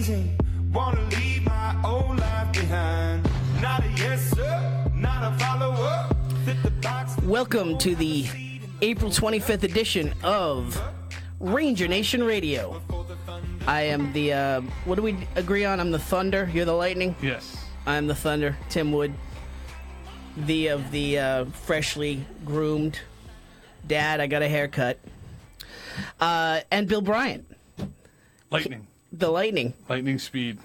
easy. Wanna leave my old life behind. Not a yes sir, not a follower. Fit the box. Welcome to the April 25th edition of Ranger Nation Radio. I am the, what do we agree on? I'm the Thunder, you're the Lightning? Yes. I'm the Thunder, Tim Wood. The freshly groomed dad, I got a haircut. And Bill Bryant. Lightning. The Lightning. Lightning speed.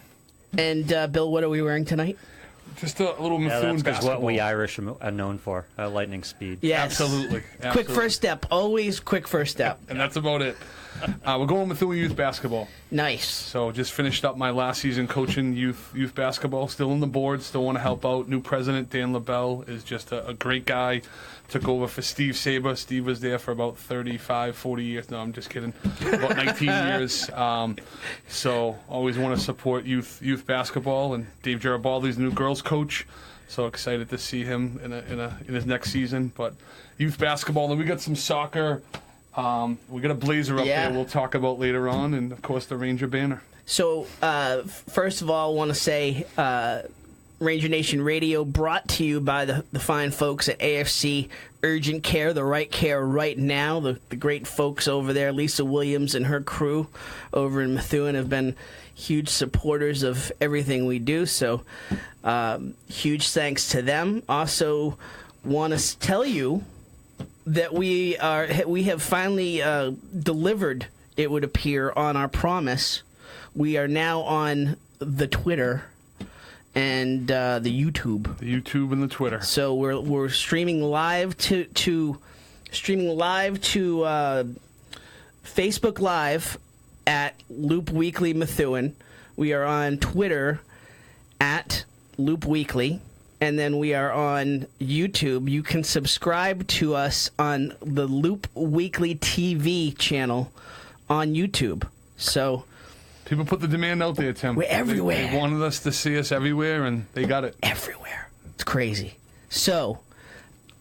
And Bill, what are we wearing tonight? Just a little Methuen that's basketball. what we Irish are known for, lightning speed. Yes. Absolutely. Quick first step. Always quick first step. And that's about it. We're going Methuen youth basketball. Nice. So just finished up my last season coaching youth basketball. Still on the board. Still want to help out. New president, Dan LaBelle, is just a great guy. Took over for Steve Saber. Steve was there for about 35, 40 years. No, I'm just kidding. About 19 years. So always want to support youth basketball. And Dave Garibaldi's the new girls coach. So excited to see him in his next season. But youth basketball. Then we got some soccer. We got a blazer up there we'll talk about later on. And, of course, the Ranger banner. So, first of all, I want to say Ranger Nation Radio brought to you by the fine folks at AFC Urgent Care, the right care right now. The great folks over there, Lisa Williams and her crew over in Methuen, have been huge supporters of everything we do. So, huge thanks to them. Also, want to tell you that we have finally delivered, it would appear, on our promise. We are now on the Twitter and the YouTube. The YouTube and the Twitter. So we're streaming live to Facebook Live at Loop Weekly Methuen. We are on Twitter at Loop Weekly. And then we are on YouTube. You can subscribe to us on the Loop Weekly TV channel on YouTube. So people put the demand out there, Tim. We're everywhere. They wanted us to see us everywhere, and they got it. Everywhere. It's crazy. So,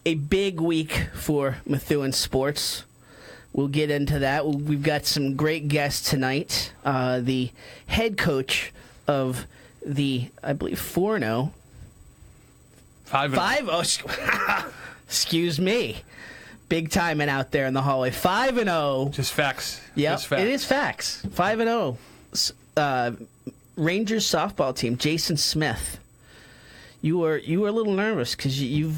a big week for Methuen sports. We'll get into that. We've got some great guests tonight. The head coach of the, I believe, 4-0. 5-0. Excuse me. Big timing out there in the hallway. 5-0. Just facts. Yeah, Just facts. It is facts. 5-0. Rangers softball team. Jason Smith. You were a little nervous because you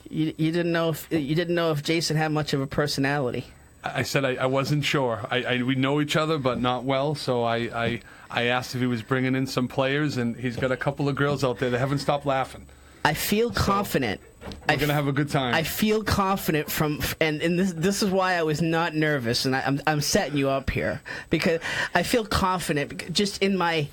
didn't know if Jason had much of a personality. I said I wasn't sure. We know each other, but not well. So I asked if he was bringing in some players, and he's got a couple of girls out there that haven't stopped laughing. I feel confident. We're going to have a good time. I feel confident and this is why I was not nervous, and I'm setting you up here because I feel confident just in my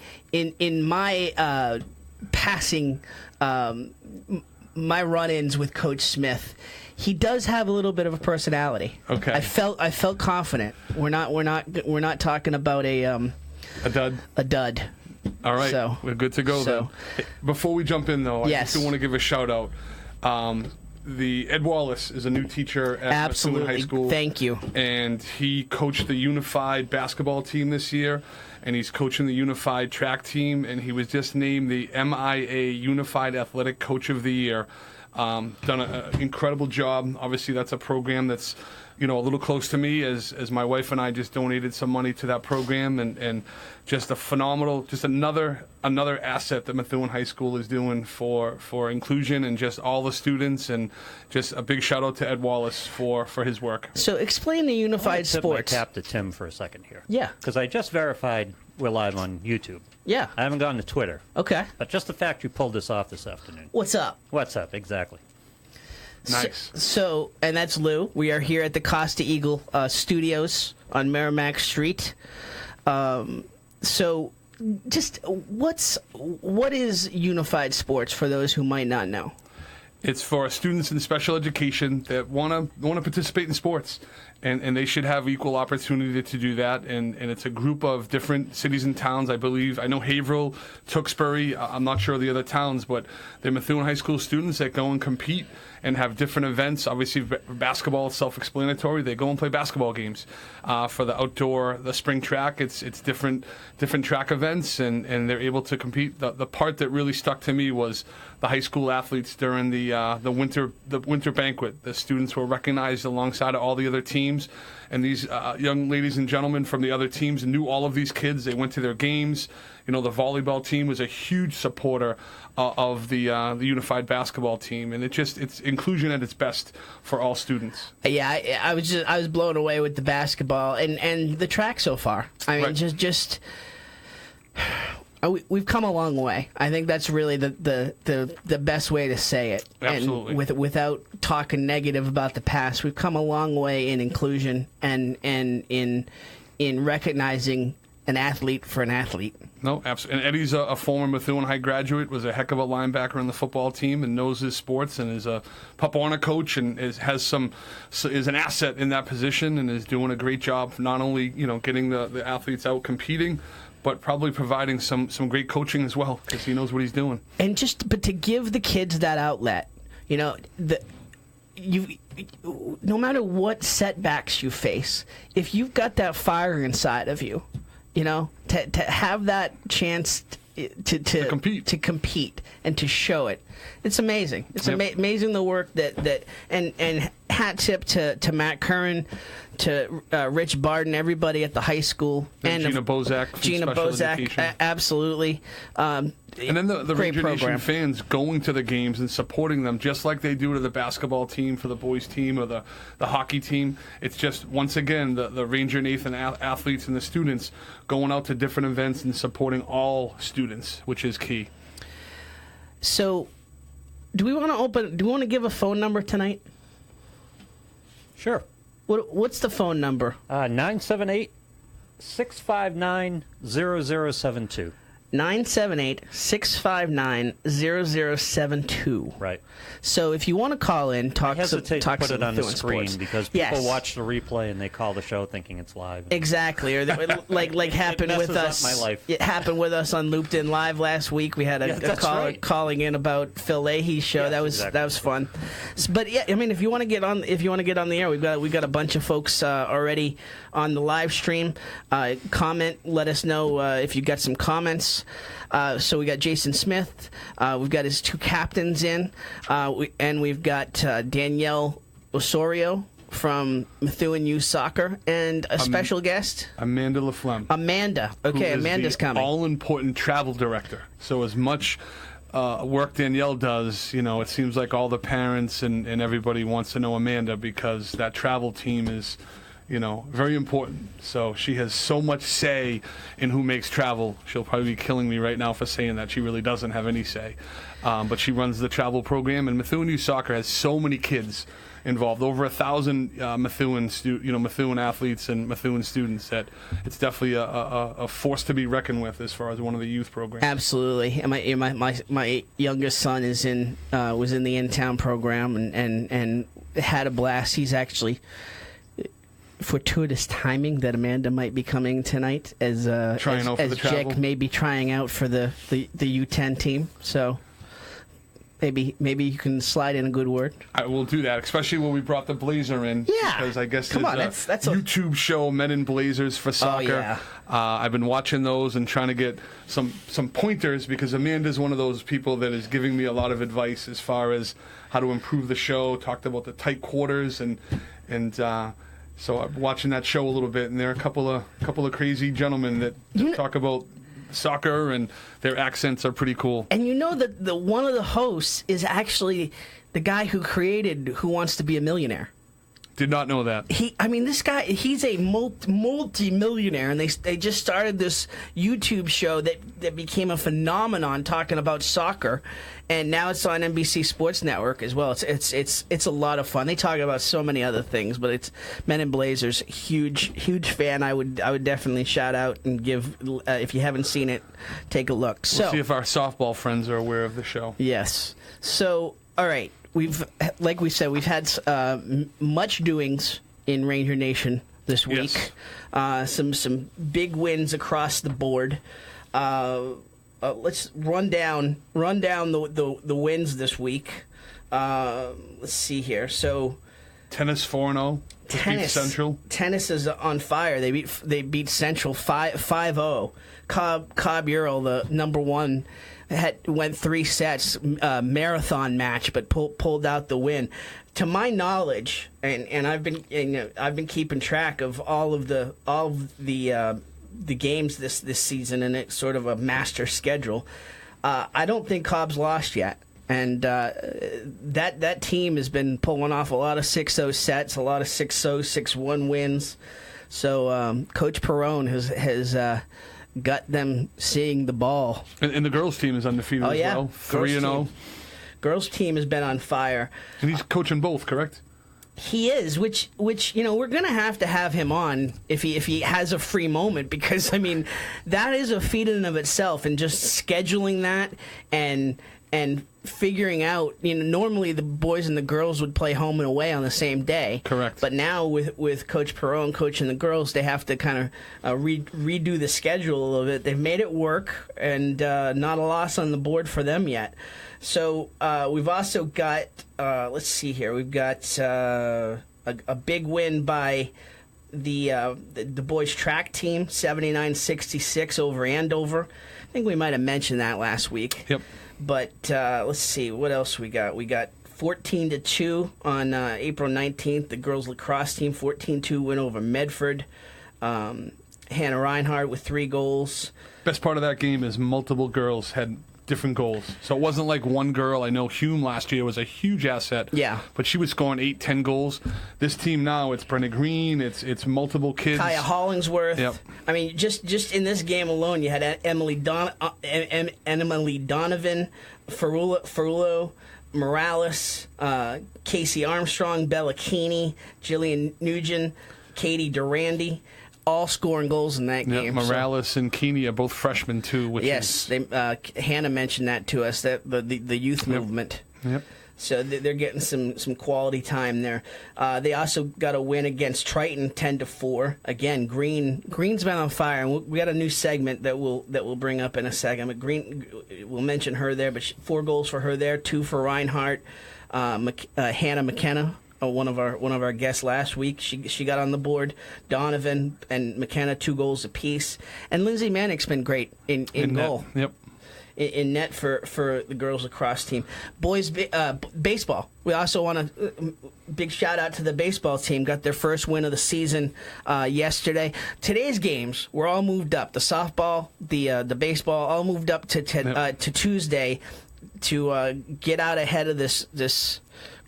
passing my run-ins with Coach Smith. He does have a little bit of a personality. Okay. I felt confident. We're not talking about a dud. A dud. All right, so, we're good to go then. Hey, before we jump in, though, I yes. just want to give a shout-out. The Ed Wallace is a new teacher at Methuen High School. Thank you. And he coached the unified basketball team this year, and he's coaching the unified track team, and he was just named the MIA Unified Athletic Coach of the Year. Done an incredible job. Obviously, that's a program that's a little close to me as my wife and I just donated some money to that program, and just a phenomenal, just another asset that Methuen High School is doing for inclusion and just all the students, and just a big shout out to Ed Wallace for his work. So explain the unified sports. I tap to Tim for a second here. Yeah. Because I just verified we're live on YouTube. Yeah. I haven't gone to Twitter. Okay. But just the fact you pulled this off this afternoon. What's up? What's up, exactly. Nice. So, and that's Lou. We are here at the Costa Eagle Studios on Merrimack Street. So, just what is unified sports for those who might not know? It's for students in special education that want to participate in sports. And they should have equal opportunity to do that. And it's a group of different cities and towns, I believe. I know Haverhill, Tewksbury, I'm not sure of the other towns, but they're Methuen High School students that go and compete and have different events. Obviously, basketball is self-explanatory. They go and play basketball games. For the outdoor, the spring track, it's different track events, and they're able to compete. The part that really stuck to me was the high school athletes during the winter banquet. The students were recognized alongside of all the other teams, and these young ladies and gentlemen from the other teams knew all of these kids. They went to their games. You know, the volleyball team was a huge supporter of the unified basketball team, and it's inclusion at its best for all students. Yeah, I was blown away with the basketball and the track so far. I mean, Right. we've come a long way. I think that's really the best way to say it. Absolutely. And without talking negative about the past, we've come a long way in inclusion and in recognizing an athlete for an athlete. No, absolutely. And Eddie's a former Methuen High graduate, was a heck of a linebacker on the football team, and knows his sports, and is a Pop Warner coach, and is an asset in that position, and is doing a great job. Not only getting the athletes out competing, but probably providing some great coaching as well, because he knows what he's doing. And but to give the kids that outlet, no matter what setbacks you face, if you've got that fire inside of you, to have that chance to compete and to show it, it's amazing. It's amazing the work that and hat tip to Matt Curran, to Rich Barden, everybody at the high school, and Gina Bozak, absolutely. And then the Great Ranger Nation program. fans going to the games and supporting them, just like they do to the basketball team for the boys team or the hockey team. It's just, once again, the Ranger Nathan athletes and the students going out to different events and supporting all students, which is key. So, do we want to give a phone number tonight? Sure. What's the phone number? 978-659-0072. 978-659-0072. Right. So if you want to call in, I hesitate to put some it on the Methuen screen sports. because people Yes. watch the replay and they call the show thinking it's live. Exactly, or like happened with messes up us. my life. It happened with us on Looped In Live last week. We had a that's caller right. calling in about Phil Leahy's show. Yes, that was fun. But yeah, I mean, if you want to get on the air, we've got a bunch of folks already on the live stream. Comment, let us know if you got some comments. So we got Jason Smith. We've got his two captains in, and we've got Danielle Osorio from Methuen Youth Soccer, and a special guest, Amanda LaFlamme. Amanda. Okay, who is Amanda's the coming. all-important travel director. So as much work Danielle does, it seems like all the parents and everybody wants to know Amanda, because that travel team is, very important. So she has so much say in who makes travel. She'll probably be killing me right now for saying that. She really doesn't have any say. But she runs the travel program, and Methuen Youth Soccer has so many kids involved, over 1,000 Methuen athletes and Methuen students, that it's definitely a force to be reckoned with as far as one of the youth programs. Absolutely. And my youngest son was in the in-town program and had a blast. He's actually fortuitous timing that Amanda might be coming tonight as Jack may be trying out for the U10 team. So maybe you can slide in a good word. I will do that, especially when we brought the blazer in. Yeah. Because I guess Come on, there's that's a a YouTube show, Men in Blazers for Soccer. yeah. I've been watching those and trying to get some pointers, because Amanda's one of those people that is giving me a lot of advice as far as how to improve the show. Talked about the tight quarters and so I'm watching that show a little bit, and there are a couple of crazy gentlemen that talk about soccer, and their accents are pretty cool. And that the one of the hosts is actually the guy who created Who Wants to Be a Millionaire. Did not know that. This guy, he's a multi-millionaire, and they just started this YouTube show that became a phenomenon, talking about soccer, and now it's on NBC Sports Network as well. It's a lot of fun. They talk about so many other things, but it's Men in Blazers. Huge fan. I would definitely shout out and give, if you haven't seen it, take a look. We'll see if our softball friends are aware of the show. Yes. So, all right. Like we said, we've had much doings in Ranger Nation this week. Yes. Some big wins across the board. Let's run down the wins this week. Let's see here. So Tennis 4-0. Beat Central. Tennis is on fire. They beat Central 5-0. Cobb Ural, the number one, went 3 sets, marathon match, but pulled out the win. To my knowledge, and I've been keeping track of all of the games this season, and it's sort of a master schedule. I don't think Cobb's lost yet. And that team has been pulling off a lot of 6-0 sets, a lot of 6-0, 6-1 wins. So Coach Perrone has got them seeing the ball. And the girls' team is undefeated as well. 3-0. Girls' team has been on fire. And he's coaching both, correct? He is, which we're going to have him on if he has a free moment, because I mean that is a feat in and of itself, and just scheduling that and figuring out, normally the boys and the girls would play home and away on the same day. Correct. But now with Coach Perrone coaching the girls, they have to kind of redo the schedule a little bit. They've made it work, and not a loss on the board for them yet. So we've also got, let's see here, we've got a big win by the boys track team, 79-66 over Andover. I think we might have mentioned that last week. Yep. But let's see, what else we got? We got 14-2 on April 19th. The girls lacrosse team, 14-2 win over Medford. Hannah Reinhardt with 3 goals. Best part of that game is multiple girls had different goals. So it wasn't like one girl. I know Hume last year was a huge asset. Yeah. But she was scoring 8-10 goals. This team now, it's Brenna Green, it's multiple kids. Kaya Hollingsworth. Yep. I mean, just in this game alone, you had Emily Donovan, Ferrulo, Morales, Casey Armstrong, Bella Keeney, Jillian Nugent, Katie Durandi, all scoring goals in that game. Morales and Keeney are both freshmen too. Which yes, Hannah mentioned that to us, that the youth movement. Yep. So they're getting some quality time there. They also got a win against Triton, 10-4. Again, Green's been on fire, and we got a new segment that we'll bring up in a second. But Green, we'll mention her there, but 4 goals for her there, 2 for Reinhardt. Hannah McKenna, one of our guests last week, she got on the board. Donovan and McKenna, 2 goals apiece, and Lindsay Manick's been great in goal. Net. Yep. In net for the girls lacrosse team. Boys baseball. We also want a big shout out to the baseball team. Got their first win of the season yesterday. Today's games were all moved up. The softball, the baseball, all moved up to Tuesday to get out ahead of this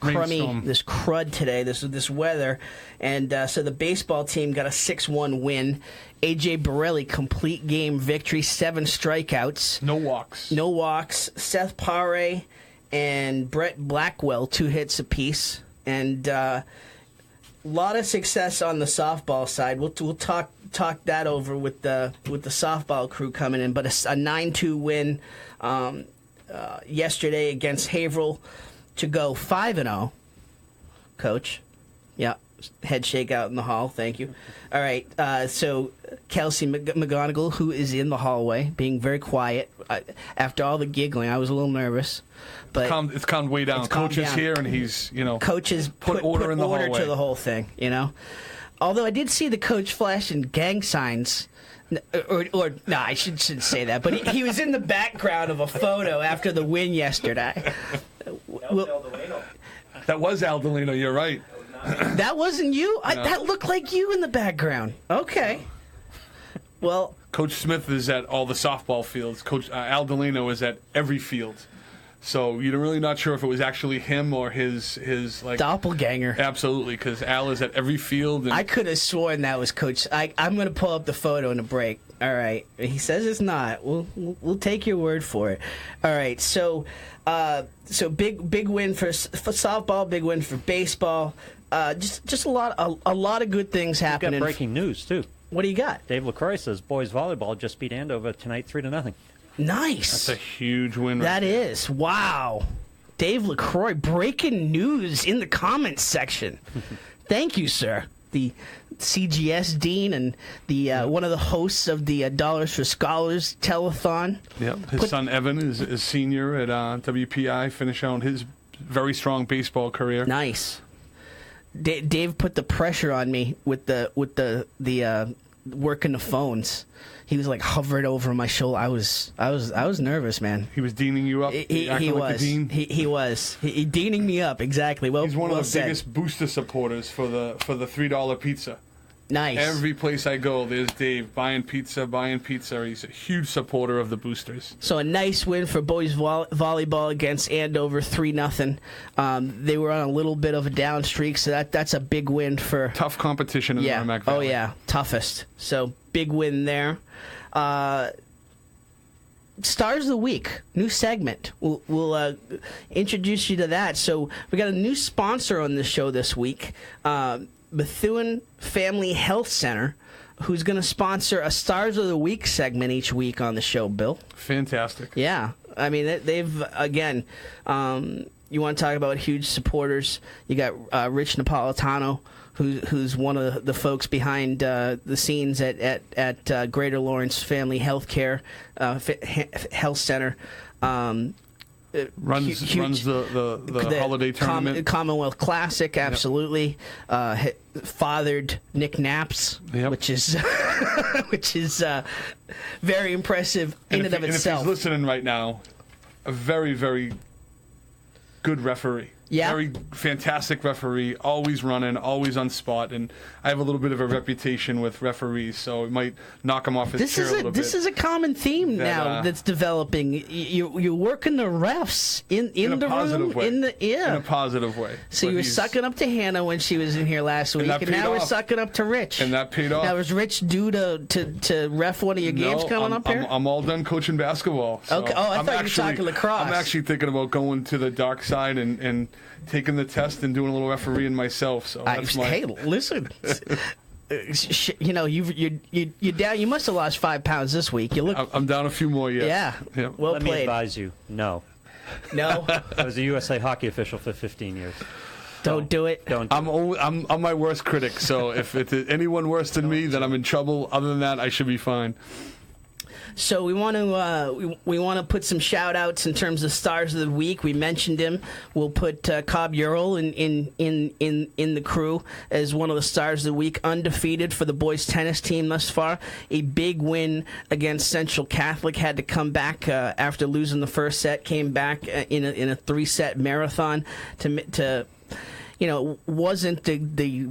crud today, this weather. And so the baseball team got a 6-1 win. A.J. Borelli, complete game victory, 7 strikeouts. No walks. Seth Pare and Brett Blackwell, 2 hits apiece. And a lot of success on the softball side. We'll talk that over with the softball crew coming in. But a 9-2 win yesterday against Haverhill to go 5-0. Coach, yeah. Head shake out in the hall. Thank you. All right. So Kelsie McGonagle, who is in the hallway, being very quiet. After all the giggling, I was a little nervous. But it's calmed way down. Coach is here, and he's Coach has put order in the hallway to the whole thing. Although I did see the coach flashing gang signs. Or no, I shouldn't say that. But he was in the background of a photo after the win yesterday. That was Al Delino. You're right. That wasn't you? No. That looked like you in the background. Okay. Well, Coach Smith is at all the softball fields. Coach Al Delino is at every field. So you're really not sure if it was actually him or his like doppelganger. Absolutely, because Al is at every field. And I could have sworn that was Coach. I'm going to pull up the photo in a break. All right. He says it's not. We'll take your word for it. All right. So big win for softball. Big win for baseball. Just a lot of good things happening. We've got breaking news too. What do you got? Dave LaCroix says boys volleyball just beat Andover tonight 3-0. Nice. That's a huge win. That is. Wow. Dave LaCroix, breaking news in the comments section. Thank you, sir. the CGS dean and the one of the hosts of the Dollars for Scholars telethon. Yep. His son Evan is senior at WPI, finishing out his very strong baseball career. Nice. Dave put the pressure on me with the working the phones. He was like hovering over my shoulder. I was nervous, man. He was deaning you up. He acting was. Like the dean. He was. He deaning me up exactly. Well, he's one of the said. biggest booster supporters for the $3 pizza. Nice. Every place I go, there's Dave buying pizza. He's a huge supporter of the boosters. So a nice win for boys volleyball against Andover, 3-0. They were on a little bit of a down streak, so that's a big win for tough competition in the Merrimack Valley. Oh yeah, toughest. So big win there. Stars of the Week, new segment. We'll introduce you to that. So we got a new sponsor on the show this week. Methuen Family Health Center, who's going to sponsor a Stars of the Week segment each week on the show, Bill. Fantastic. Yeah. I mean, they've, again, you want to talk about huge supporters. You got Rich Napolitano, who's one of the folks behind the scenes at Greater Lawrence Family Health Health Center. Runs the holiday tournament. Commonwealth Classic, absolutely. Yep. Fathered Nick Naps, yep. which is very impressive in and of itself. If he's listening right now, a very, very good referee. Yeah. Very fantastic referee, always running, always on spot, and I have a little bit of a reputation with referees, so it might knock him off his chair a little bit. This is a common theme that's developing. You're working the refs in the room, way. in a positive way. So you were sucking up to Hannah when she was in here last week, and now we're sucking up to Rich. And that paid off. Now is Rich due to ref one of your games coming up here? I'm all done coaching basketball. So okay. Oh, I thought you were talking lacrosse. I'm actually thinking about going to the dark side and taking the test and doing a little refereeing myself. So that's hey, listen. You know, you're down. You must have lost 5 pounds this week. You look. I'm down a few more. Yes. Yeah. Yep. Well Let played. me advise you. No. I was a USA hockey official for 15 years. Don't do it. I'm my worst critic. So if it's anyone worse than me, then I'm in trouble. Other than that, I should be fine. So we want to put some shout outs in terms of Stars of the Week. We mentioned him. We'll put Cobb Ural in the crew as one of the Stars of the Week, undefeated for the boys tennis team thus far. A big win against Central Catholic. Had to come back after losing the first set. Came back in a 3-set marathon to. You know, wasn't the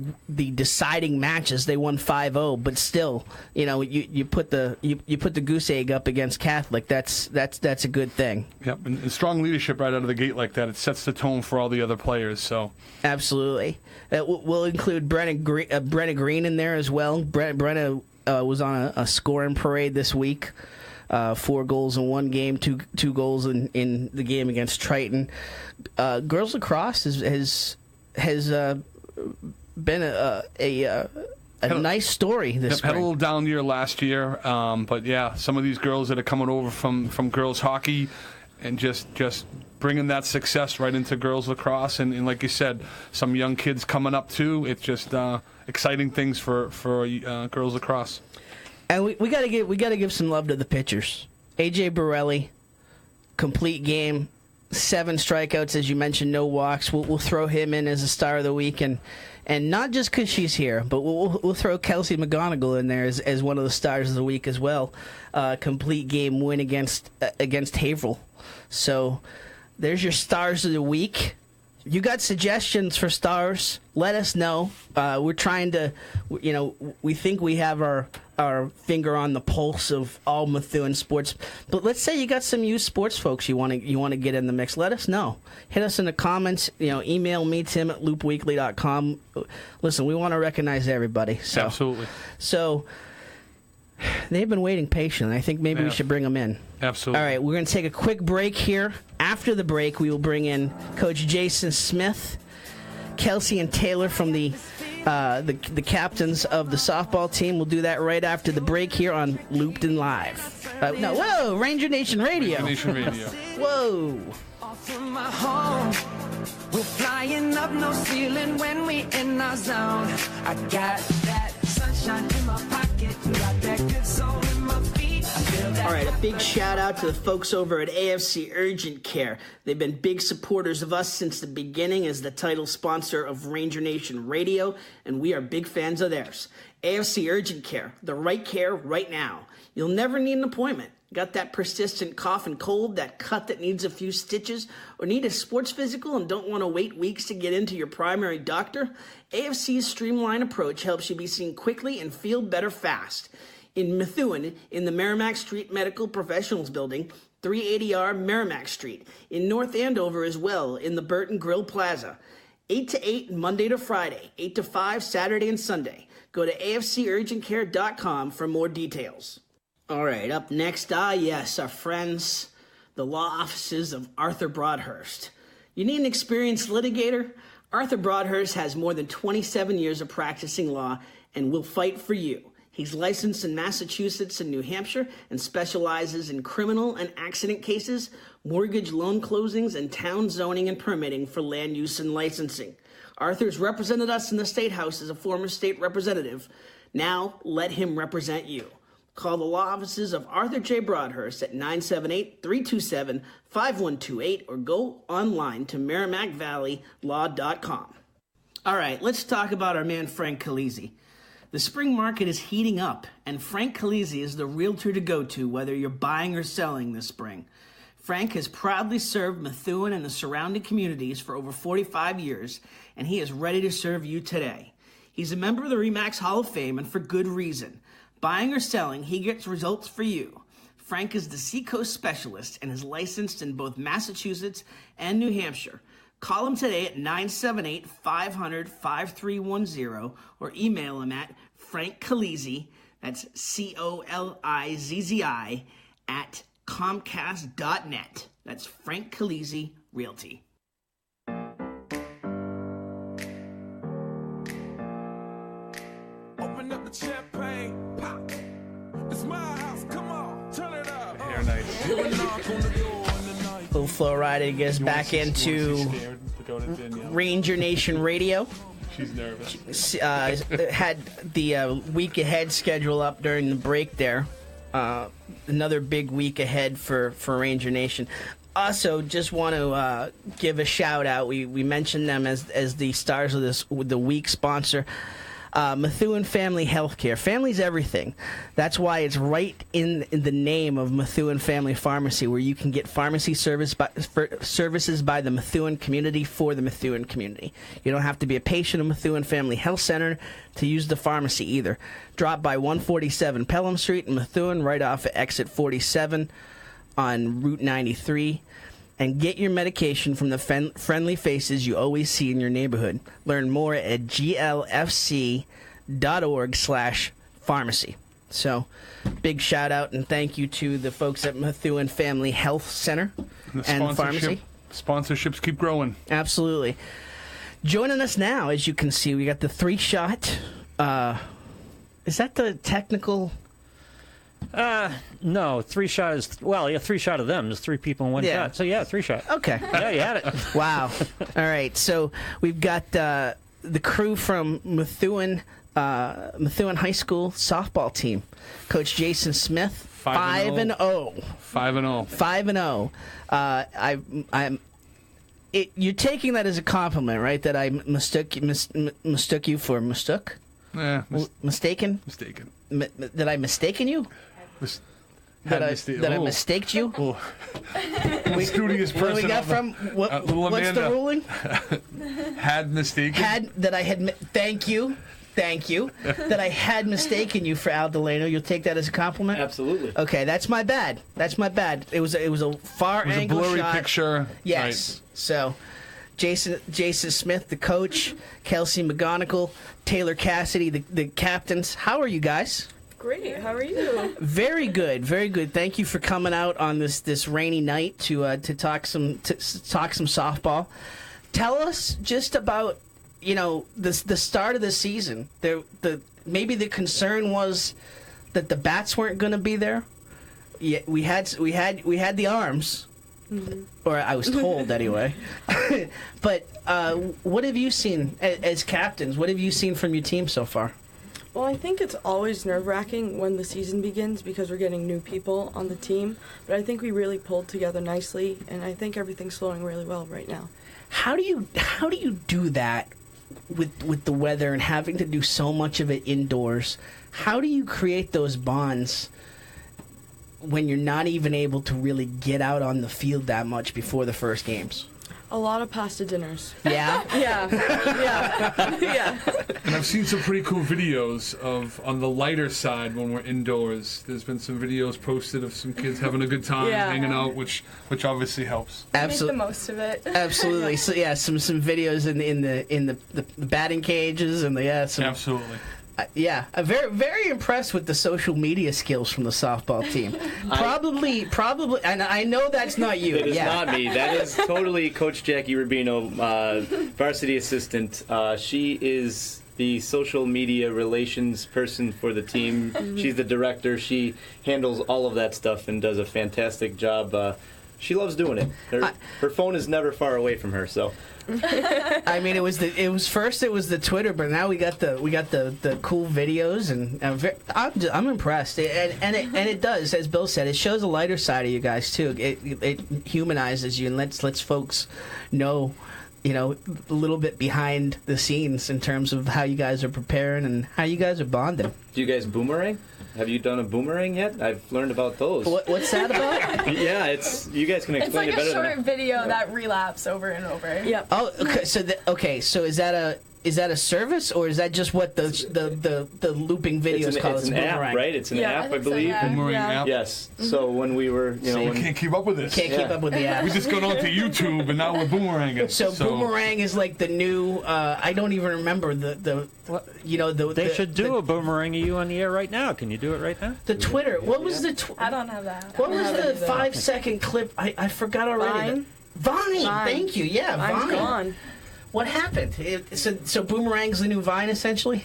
deciding matches. They won 5-0, but still, you know, you put the goose egg up against Catholic. That's a good thing. Yep, and strong leadership right out of the gate like that. It sets the tone for all the other players. So absolutely, we'll include Brenna Green in there as well. Brenna was on a scoring parade this week. 4 goals in one game, two goals in the game against Triton. Girls lacrosse has been a nice story this spring. Had a little down year last year, but yeah, some of these girls that are coming over from girls hockey and just bringing that success right into girls lacrosse, and like you said, some young kids coming up too. It's just exciting things for girls lacrosse. And we gotta give some love to the pitchers. AJ Borelli, complete game. 7 strikeouts, as you mentioned, no walks. We'll throw him in as a Star of the Week, and not just because she's here, but we'll throw Kelsie McGonagle in there as one of the Stars of the Week as well. Complete game win against Haverhill. So there's your Stars of the Week. You got suggestions for stars? Let us know. We're trying to, you know, we think we have our finger on the pulse of all Methuen sports. But let's say you got some youth sports folks you want to get in the mix. Let us know. Hit us in the comments. You know, email me, Tim@loopweekly.com. Listen, we want to recognize everybody. So, absolutely. So they've been waiting patiently. I think maybe we should bring them in. Absolutely. All right, we're going to take a quick break here. After the break, we will bring in Coach Jason Smith, Kelsie and Taylor from the captains of the softball team. We'll do that right after the break here on Looped and Live. Whoa, Ranger Nation Radio. Ranger Nation Radio. Whoa. Off from my home, We're flying up no ceiling when we in our zone. I got that sunshine in my pocket, got that good soul in my feet. I feel that. All right, a big shout out to the folks over at AFC Urgent Care. They've been big supporters of us since the beginning as the title sponsor of Ranger Nation Radio, and we are big fans of theirs. AFC Urgent Care, the right care right now. You'll never need an appointment. Got that persistent cough and cold, that cut that needs a few stitches, or need a sports physical and don't want to wait weeks to get into your primary doctor? AFC's streamlined approach helps you be seen quickly and feel better fast. In Methuen, in the Merrimack Street Medical Professionals Building, 380R Merrimack Street. In North Andover as well, in the Burton Grill Plaza. 8 to 8 Monday to Friday, 8 to 5 Saturday and Sunday. Go to afcurgentcare.com for more details. All right, up next, yes, our friends, the law offices of Arthur Broadhurst. You need an experienced litigator? Arthur Broadhurst has more than 27 years of practicing law and will fight for you. He's licensed in Massachusetts and New Hampshire and specializes in criminal and accident cases, mortgage loan closings, and town zoning and permitting for land use and licensing. Arthur's represented us in the State House as a former state representative. Now, let him represent you. Call the law offices of Arthur J. Broadhurst at 978-327-5128 or go online to merrimackvalleylaw.com. All right, let's talk about our man Frank Kelsie. The spring market is heating up, and Frank Kelsie is the realtor to go to whether you're buying or selling this spring. Frank has proudly served Methuen and the surrounding communities for over 45 years, and he is ready to serve you today. He's a member of the RE/MAX Hall of Fame, and for good reason. Buying or selling, he gets results for you. Frank is the Seacoast specialist and is licensed in both Massachusetts and New Hampshire. Call him today at 978-500-5310 or email him at frankkelsie, that's COLIZZI, at Comcast.net. That's Frank Kelsie Realty. Open up the champagne, pop. It's my house, come on, turn it up. Hair nice. Hear a knock on the door in the night. Little Flo Rida gets back into Ranger Nation Radio. She's nervous. Had the week ahead schedule up during the break there. Another big week ahead for Ranger Nation. Also, just want to give a shout out. We mentioned them as the stars of the week sponsor. Methuen Family Healthcare. Family's everything. That's why it's right in the name of Methuen Family Pharmacy, where you can get pharmacy services by the Methuen community for the Methuen community. You don't have to be a patient of Methuen Family Health Center to use the pharmacy either. Drop by 147 Pelham Street in Methuen, right off at exit 47 on Route 93. And get your medication from the friendly faces you always see in your neighborhood. Learn more at glfc.org/pharmacy. So, big shout out and thank you to the folks at Methuen Family Health Center and Pharmacy. Sponsorships keep growing. Absolutely. Joining us now, as you can see, we got the 3-shot. Is that the technical? No, 3-shot is, 3-shot of them. There's 3 people in one shot. So, 3-shot. Okay. Yeah, you had it. Wow. All right. So we've got the crew from Methuen High School softball team. Coach Jason Smith, 5-0. 5-0. 5-0. You're taking that as a compliment, right? That I mistook you for mistook? Yeah. Mistaken? Mistaken. Did I mistaken you? That I mistaked you? Oh. Studious person. What do we got from? What's the ruling? Had mistaken. Thank you. That I had mistaken you for Al Delano. You'll take that as a compliment? Absolutely. Okay, that's my bad. It was a far angle shot. It was a blurry picture. Yes. Right. So, Jason Smith, the coach, Kelsie McGonagle, Taylor Cassidy, the captains. How are you guys? Great. How are you? Very good, very good. Thank you for coming out on this rainy night to talk some softball. Tell us just about the start of the season. Maybe the concern was that the bats weren't going to be there. Yeah, we had the arms. or I was told anyway. But what have you seen as captains? What have you seen from your team so far? Well, I think it's always nerve-wracking when the season begins because we're getting new people on the team. But I think we really pulled together nicely, and I think everything's flowing really well right now. How do you do that with the weather and having to do so much of it indoors? How do you create those bonds when you're not even able to really get out on the field that much before the first games? A lot of pasta dinners. Yeah? Yeah. And I've seen some pretty cool videos of, on the lighter side when we're indoors, there's been some videos posted of some kids having a good time, hanging out, which obviously helps. Make the most of it. Absolutely. So yeah, some videos in the batting cages and Absolutely. I'm very impressed with the social media skills from the softball team. Probably, and I know that's not you. It is not me. That is totally Coach Jackie Rubino, varsity assistant. She is the social media relations person for the team. She's the director. She handles all of that stuff and does a fantastic job. She loves doing it. Her phone is never far away from her, so. I mean, it was the Twitter, but now we got the cool videos, and I'm impressed. And it does, as Bill said, it shows a lighter side of you guys too. It humanizes you and lets folks know, a little bit behind the scenes in terms of how you guys are preparing and how you guys are bonding. Do you guys boomerang? Have you done a boomerang yet? I've learned about those. What's that about? Yeah, you guys can explain it better than I. It's like a short video that relapses over and over. Yep. Oh, okay. So is that a service, or is that just what the looping videos call? It's an app, right? It's an app, I believe. So, yeah. Boomerang app. Yes. So when we were, So you can't keep up with this. Can't keep up with the app. We just got onto YouTube and now we're boomeranging. So boomerang is like the new. I don't even remember the. They should do a boomerang of you on the air right now. Can you do it right now? The Twitter. What was the? I don't have that. What was the 5-second clip? I forgot already. Vine. Thank you. Yeah, Vine's Vine. gone. What happened? So boomerang's the new Vine, essentially.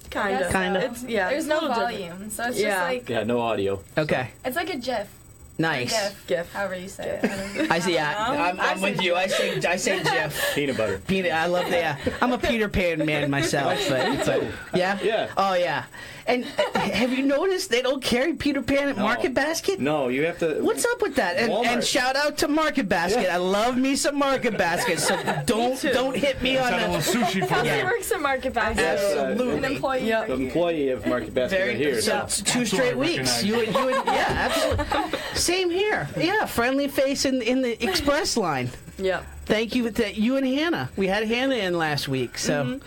Kinda. There's no volume, so it's just like no audio. Okay. it's like a GIF. Nice. GIF. However you say it. I don't know. I see. Yeah, I'm with you. I say Jeff. Peanut butter. I love that. I'm a Peter Pan man myself. But yeah. Yeah. Oh yeah. And have you noticed they don't carry Peter Pan at Market Basket? No, you have to. What's up with that? And shout out to Market Basket. I love me some Market Basket. So don't hit me on Got a little sushi for Kelsie you. works at Market Basket. Absolutely. An employee. Yep. The employee of Market Basket right here. So it's 2 straight weeks. recognize You and yeah, absolutely. Same here. Yeah, friendly face in the express line. Yep. Thank you to you and Hannah. We had Hannah in last week, so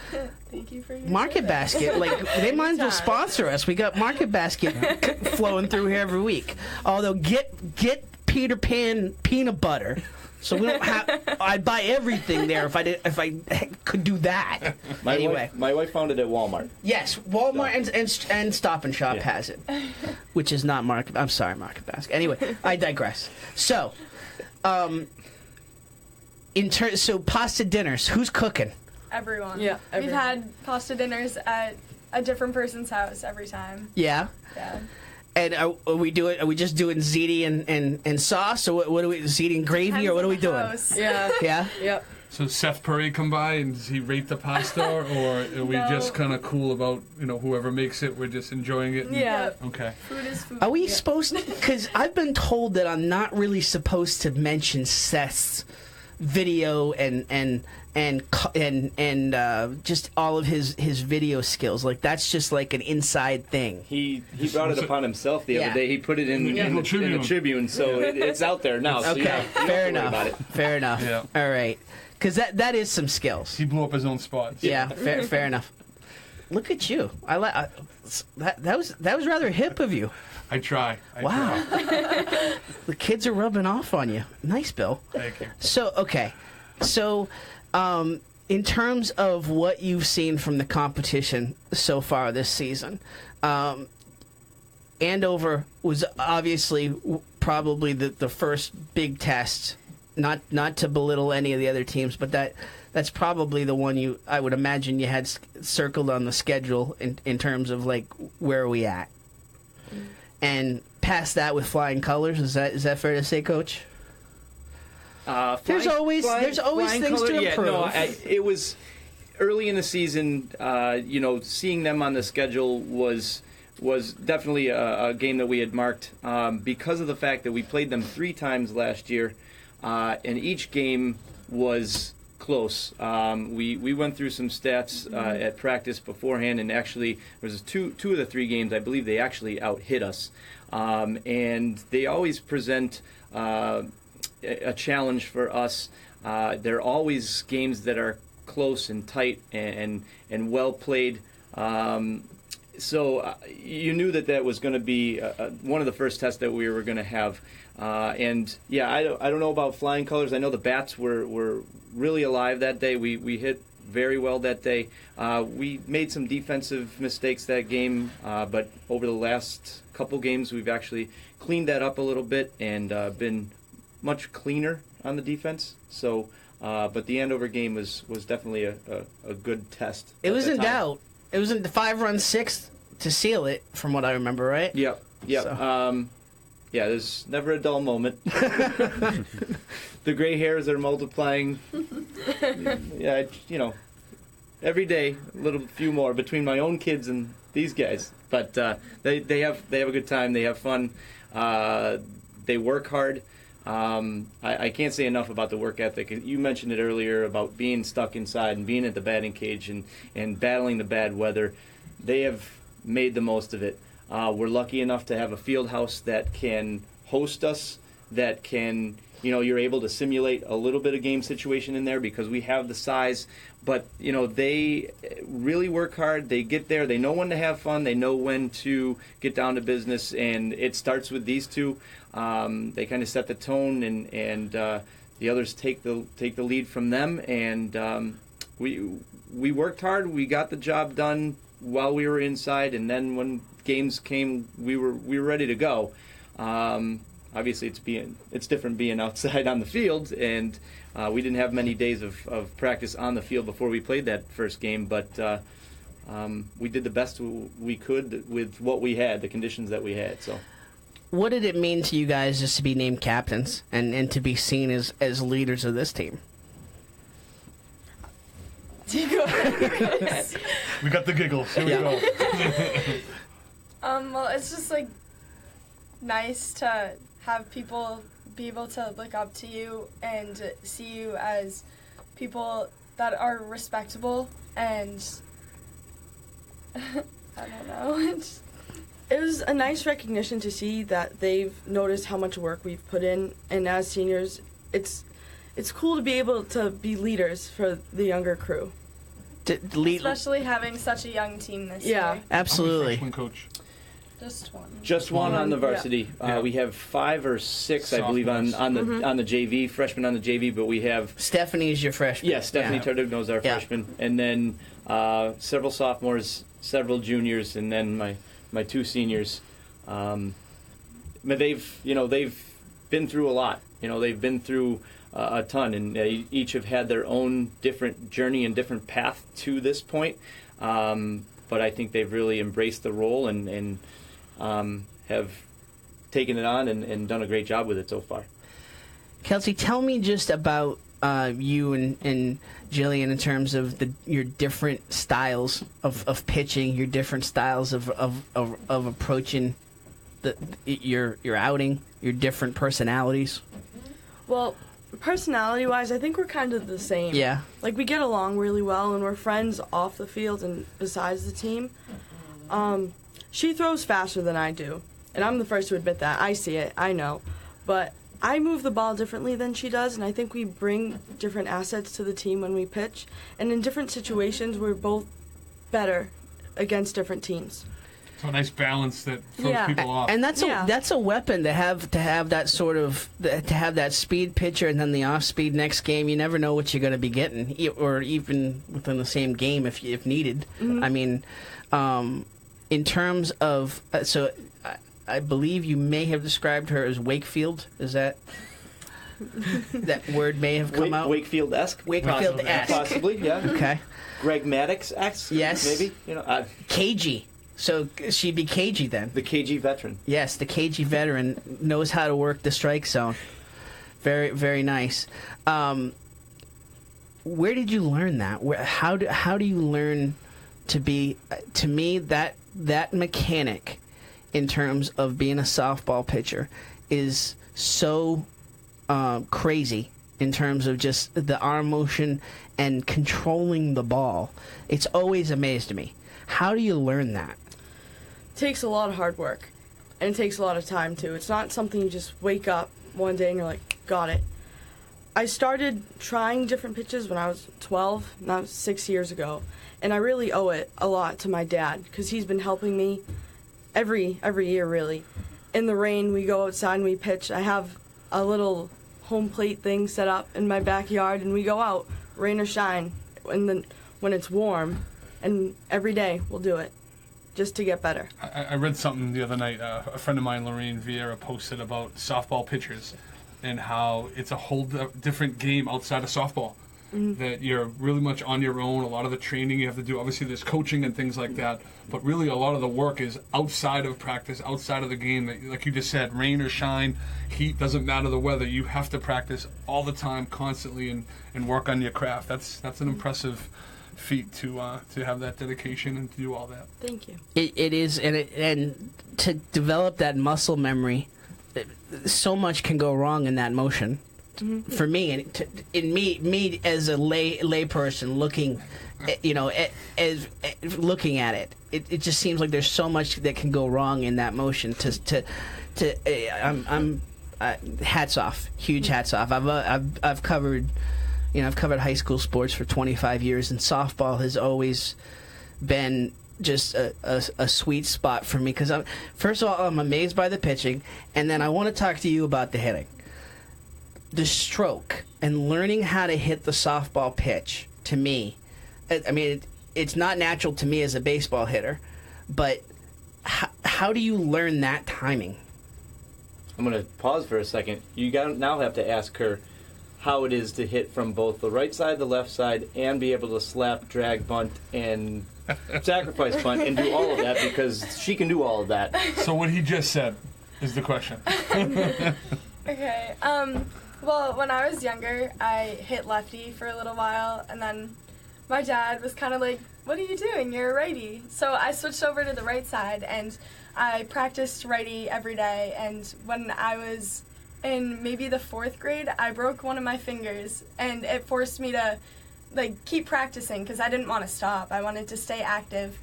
Thank you for your Market service. Basket, they might as well sponsor us. We got Market Basket flowing through here every week. Although get Peter Pan peanut butter, so we don't have. I'd buy everything there if I could do that. Anyway, My wife found it at Walmart. yes, Walmart and Stop and Shop Yeah. has it, which is not Market. I'm sorry, Market Basket. Anyway, I digress. So, so pasta dinners. Who's cooking? Everyone. Yeah, We've everyone. had pasta dinners at a different person's house every time. Yeah. Yeah. And are we just doing ziti and sauce, or what are we ziti and gravy, or what are we doing? House. Yeah. Yeah. Yep. So Seth Perry come by and does he rate the pasta, or are we No. just kind of cool about whoever makes it? We're just enjoying it. Yeah. Okay. Food is food. Are we supposed to? Because I've been told that I'm not really supposed to mention Seth's video and just all of his video skills. Like that's just like an inside thing. He brought it upon himself the other day. He put it in the Tribune, so it's out there now. So Okay, yeah, you don't have fair to worry enough. about it. Fair enough. Yeah. All right, because that is some skills. He blew up his own spots. Yeah, fair enough. Look at you. I like that was rather hip of you. I try. Wow. The kids are rubbing off on you. Nice, Bill. Thank you. So, okay. So, in terms of what you've seen from the competition so far this season, Andover was obviously probably the first big test. Not to belittle any of the other teams, but that's probably the one I would imagine you had circled on the schedule in terms of like where are we at. And past that with flying colors, is that fair to say, Coach? There's always things to improve. It was early in the season. Seeing them on the schedule was definitely a game that we had marked because of the fact that we played them 3 times last year, and each game was close. We went through some stats at practice beforehand, and actually there was two of the 3 games I believe they actually out-hit us. And they always present a challenge for us. They're always games that are close and tight and well played. So you knew that was going to be one of the first tests that we were going to have. I don't know about flying colors. I know the bats were really alive that day. We hit very well that day. We made some defensive mistakes that game, but over the last couple games, we've actually cleaned that up a little bit and been much cleaner on the defense. So, but the Andover game was definitely a good test. It was in doubt. It was in the 5-run 6th to seal it, from what I remember, right? Yep. So. There's never a dull moment. The gray hairs are multiplying. Every day a little few more between my own kids and these guys. But they have a good time. They have fun. They work hard. I can't say enough about the work ethic. You mentioned it earlier about being stuck inside and being at the batting cage and battling the bad weather. They have made the most of it. We're lucky enough to have a field house that can host us, that can, you're able to simulate a little bit of game situation in there because we have the size. But, they really work hard. They get there. They know when to have fun. They know when to get down to business. And it starts with these 2. They kind of set the tone, and the others take the lead from them. And we worked hard. We got the job done while we were inside. And then when games came, we were ready to go. Obviously, it's different being outside on the field, and we didn't have many days of practice on the field before we played that first game. But we did the best we could with what we had, the conditions that we had. So, what did it mean to you guys just to be named captains and to be seen as leaders of this team? Do you go ahead? We got the giggles. Here we go. Well, it's just nice to have people be able to look up to you and see you as people that are respectable, and I don't know. It was a nice recognition to see that they've noticed how much work we've put in, and as seniors, it's cool to be able to be leaders for the younger crew. Especially having such a young team this year. Absolutely. Freshman coach. Just one on the varsity. Yeah. We have 5 or 6, I believe, on the JV, freshmen on the JV. But we have Stephanie's your freshman. Yeah, Stephanie Tardugno's our freshman, and then several sophomores, several juniors, and then my 2 seniors. But they've been through a lot. They've been through a ton, and they each have had their own different journey and different path to this point. But I think they've really embraced the role and have taken it on and done a great job with it so far. Kelsie, tell me just about you and Jillian in terms of your different styles of pitching, your different styles of approaching your outing, your different personalities. Well, personality-wise, I think we're kind of the same. Yeah. We get along really well, and we're friends off the field and besides the team. She throws faster than I do, and I'm the first to admit that. I see it. I know. But I move the ball differently than she does, and I think we bring different assets to the team when we pitch. And in different situations, we're both better against different teams. So a nice balance that throws people off. And that's a weapon to have that sort of to have that speed pitcher and then the off speed next game. You never know what you're going to be getting, or even within the same game if needed. Mm-hmm. I mean, in terms of I believe you may have described her as Wakefield. Is that that word may have come out? Wakefield-esque. Wakefield-esque. Possibly, yeah. Okay. Greg Maddox-esque. Yes. Maybe. Cagey. So she'd be cagey then. The cagey veteran. Yes, the cagey veteran knows how to work the strike zone. Very, very nice. Where did you learn that? How do you learn to be? To me, that mechanic, in terms of being a softball pitcher, is so crazy. In terms of just the arm motion and controlling the ball, it's always amazed me. How do you learn that? It takes a lot of hard work, and it takes a lot of time too. It's not something you just wake up one day and you're like, got it. I started trying different pitches when I was 12, and that was 6 years ago, and I really owe it a lot to my dad, because he's been helping me every year, really. In the rain, we go outside and we pitch. I have a little home plate thing set up in my backyard, and we go out, rain or shine, when it's warm, and every day we'll do it, just to get better. I read something the other night. A friend of mine, Lorraine Vieira, posted about softball pitchers and how it's a whole different game outside of softball. That you're really much on your own. A lot of the training you have to do, obviously there's coaching and things like that, but really a lot of the work is outside of practice, outside of the game. Like you just said, rain or shine, heat, doesn't matter the weather. You have to practice all the time, constantly, and work on your craft. That's an impressive feat to have that dedication and to do all that. Thank you. It is, and to develop that muscle memory, so much can go wrong in that motion. For me, and me as a lay person looking, as looking at it, it just seems like there's so much that can go wrong in that motion. I'm hats off, huge hats off. I've covered, I've covered high school sports for 25 years, and softball has always been just a sweet spot for me, because first of all, I'm amazed by the pitching, and then I want to talk to you about the hitting. The stroke and learning how to hit the softball pitch, to me, I mean, it's not natural to me as a baseball hitter, but how do you learn that timing? I'm going to pause for a second. You now have to ask her how it is to hit from both the right side, the left side, and be able to slap, drag, bunt, and sacrifice bunt, and do all of that, because she can do all of that. So what he just said is the question. Okay. Well, when I was younger, I hit lefty for a little while, and then my dad was kind of like, "What are you doing? You're a righty." So I switched over to the right side, and I practiced righty every day. And when I was in maybe the 4th grade, I broke one of my fingers, and it forced me to keep practicing, because I didn't want to stop. I wanted to stay active.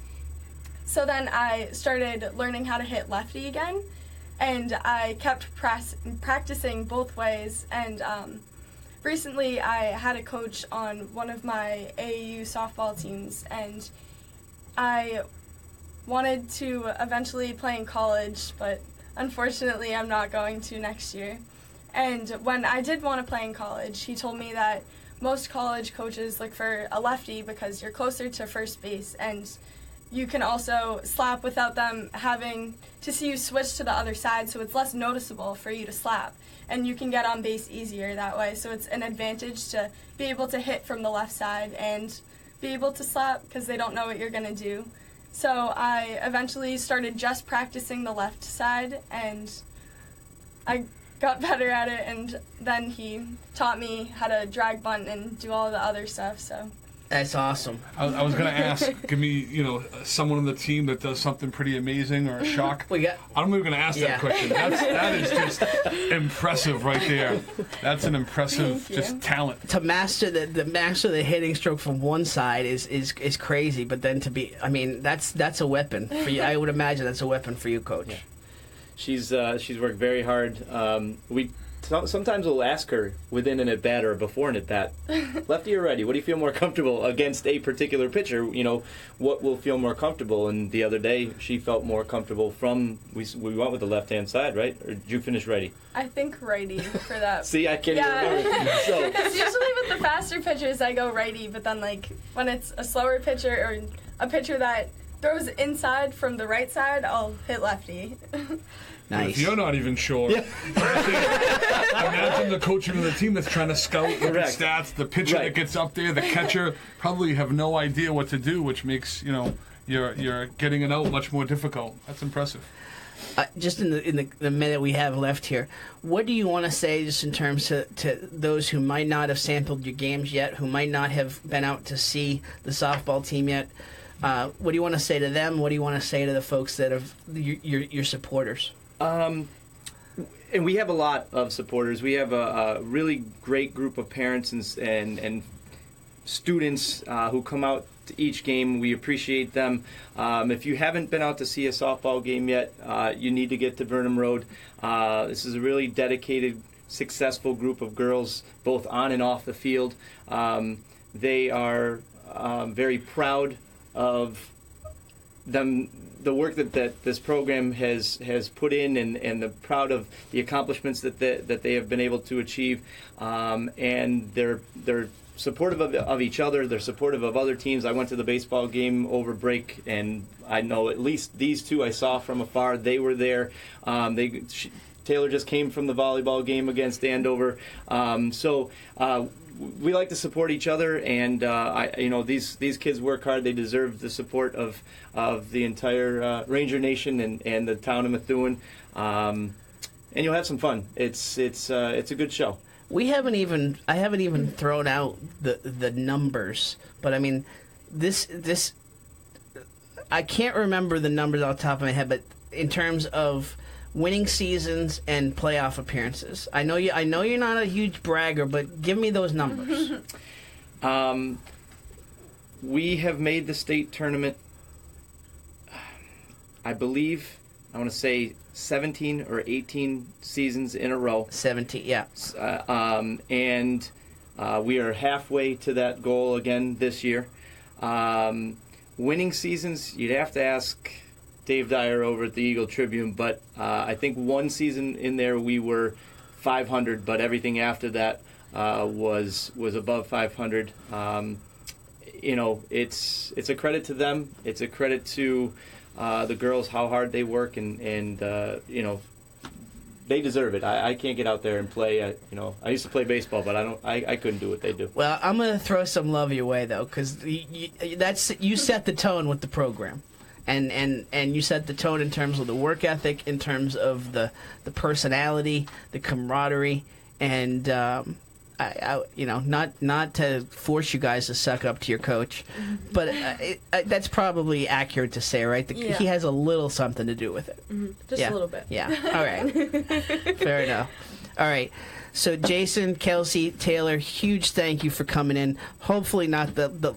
So then I started learning how to hit lefty again. And I kept practicing both ways, and recently I had a coach on one of my AAU softball teams, and I wanted to eventually play in college, but unfortunately I'm not going to next year. And when I did want to play in college, he told me that most college coaches look for a lefty because you're closer to first base, and you can also slap without them having to see you switch to the other side, so it's less noticeable for you to slap. And you can get on base easier that way, so it's an advantage to be able to hit from the left side and be able to slap, because they don't know what you're going to do. So I eventually started just practicing the left side, and I got better at it, and then he taught me how to drag bunt and do all the other stuff, so... That's awesome. I was going to ask, give me, someone on the team that does something pretty amazing or a shock. I'm even going to ask that question. That is just impressive right there. That's an impressive just talent. To master the hitting stroke from one side is crazy, but then to be, that's a weapon for you. I would imagine that's a weapon for you, Coach. Yeah. She's worked very hard. Sometimes we'll ask her within an at-bat or before an at-bat, lefty or righty, what do you feel more comfortable against a particular pitcher? What will feel more comfortable? And the other day, she felt more comfortable we went with the left-hand side, right? Or did you finish righty? I think righty for that. See, I can't even remember. So. Because usually with the faster pitchers, I go righty, but then when it's a slower pitcher or a pitcher that throws inside from the right side, I'll hit lefty. Nice. If you're not even sure, imagine the coach of the team that's trying to scout, look at stats, the pitcher that gets up there, the catcher probably have no idea what to do, which makes, you're getting it out much more difficult. That's impressive. just in the minute we have left here, what do you want to say just in terms to those who might not have sampled your games yet, who might not have been out to see the softball team yet? What do you want to say to them? What do you want to say to the folks that have your supporters? And we have a lot of supporters. We have a really great group of parents and students who come out to each game. We appreciate them. If you haven't been out to see a softball game yet, you need to get to Burnham Road. This is a really dedicated, successful group of girls, both on and off the field. They are very proud of them, the work that this program has put in, and the proud of the accomplishments that they have been able to achieve, and they're supportive of each other. They're supportive of other teams. I went to the baseball game over break, and I know at least these two I saw from afar. They were there. Taylor just came from the volleyball game against Andover. So we like to support each other, and these kids work hard. They deserve the support of the entire Ranger Nation and the town of Methuen. And you'll have some fun. It's a good show. I haven't even thrown out the numbers, but I mean, this I can't remember the numbers off the top of my head, but in terms of winning seasons and playoff appearances, I know you're not a huge bragger, but give me those numbers. We have made the state tournament, I believe, I want to say 17 or 18 seasons in a row. 17, yeah. And we are halfway to that goal again this year. Winning seasons, you'd have to ask Dave Dyer over at the Eagle Tribune, but I think one season in there we were 500, but everything after that was above 500. It's a credit to them. It's a credit to the girls, how hard they work, and they deserve it. I can't get out there and play. I used to play baseball, but I couldn't do what they do. Well, I'm going to throw some love your way though, because you set the tone with the program, and you set the tone in terms of the work ethic, in terms of the personality, the camaraderie, and not to force you guys to suck up to your coach, but that's probably accurate to say, right? He has a little something to do with it. Mm-hmm. Just a little bit. Yeah. All right. Fair enough. All right. So Jason, Kelsie, Taylor, huge thank you for coming in. Hopefully not the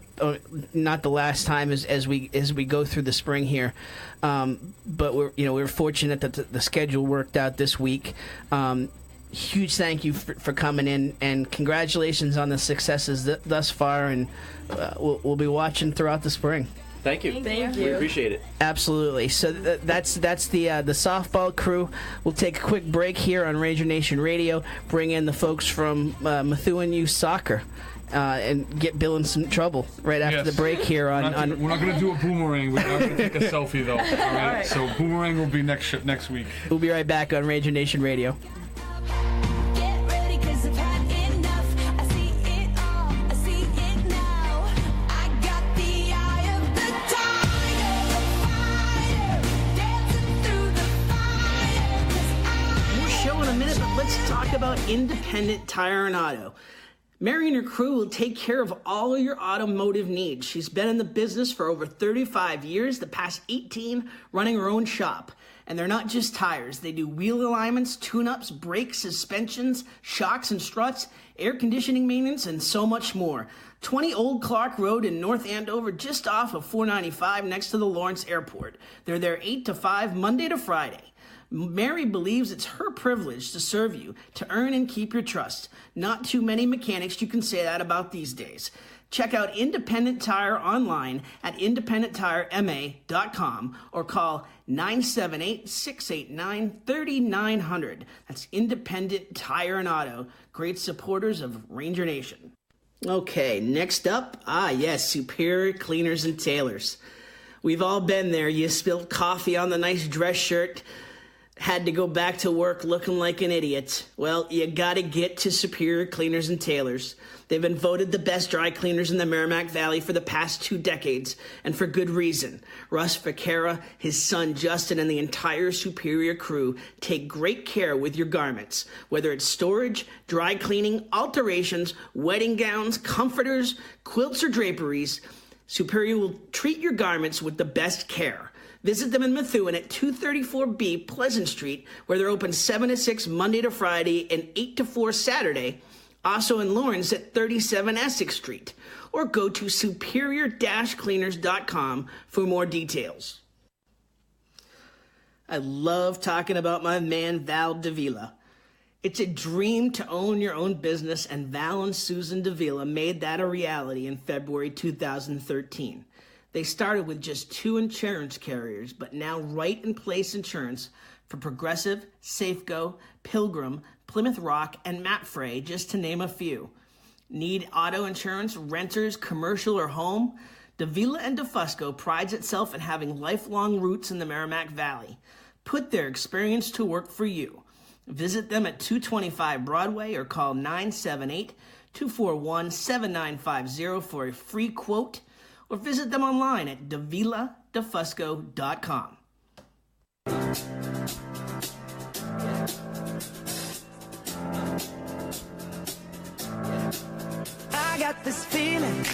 last time as we go through the spring here, but we're fortunate that the schedule worked out this week. Huge thank you for coming in, and congratulations on the successes thus far, and we'll be watching throughout the spring. Thank you. Thank you. We appreciate it. Absolutely. So that's the softball crew. We'll take a quick break here on Ranger Nation Radio, bring in the folks from Methuen Youth Soccer, and get Bill in some trouble right after the break here. We're not going to do a boomerang. We're going to take a selfie, though. All right? So boomerang will be next week. We'll be right back on Ranger Nation Radio. About Independent Tire and Auto. Mary and her crew will take care of all your automotive needs. She's been in the business for over 35 years, the past 18 running her own shop. And they're not just tires. They do wheel alignments, tune-ups, brakes, suspensions, shocks and struts, air conditioning maintenance, and so much more. 20 Old Clark Road in North Andover, just off of 495 next to the Lawrence Airport. They're there 8 to 5, Monday to Friday. Mary believes it's her privilege to serve you, to earn and keep your trust. Not too many mechanics you can say that about these days. Check out Independent Tire online at independenttirema.com or call 978-689-3900. That's Independent Tire and Auto, great supporters of Ranger Nation. Okay, next up, yes, Superior Cleaners and Tailors. We've all been there. You spilled coffee on the nice dress shirt. Had to go back to work looking like an idiot? Well, you gotta get to Superior Cleaners and Tailors. They've been voted the best dry cleaners in the Merrimack Valley for the past 2 decades, and for good reason. Russ Vaquera, his son Justin, and the entire Superior crew take great care with your garments. Whether it's storage, dry cleaning, alterations, wedding gowns, comforters, quilts, or draperies, Superior will treat your garments with the best care. Visit them in Methuen at 234B Pleasant Street, where they're open 7 to 6 Monday to Friday and 8 to 4 Saturday. Also in Lawrence at 37 Essex Street. Or go to superior-cleaners.com for more details. I love talking about my man Val Davila. It's a dream to own your own business, and Val and Susan Davila made that a reality in February 2013. They started with just 2 insurance carriers, but now Right in Place Insurance for Progressive, Safeco, Pilgrim, Plymouth Rock, and Mapfre, just to name a few. Need auto insurance, renters, commercial, or home? Davila and DeFusco prides itself in having lifelong roots in the Merrimack Valley. Put their experience to work for you. Visit them at 225 Broadway or call 978-241-7950 for a free quote, or visit them online at daviladefusco.com. I got this feeling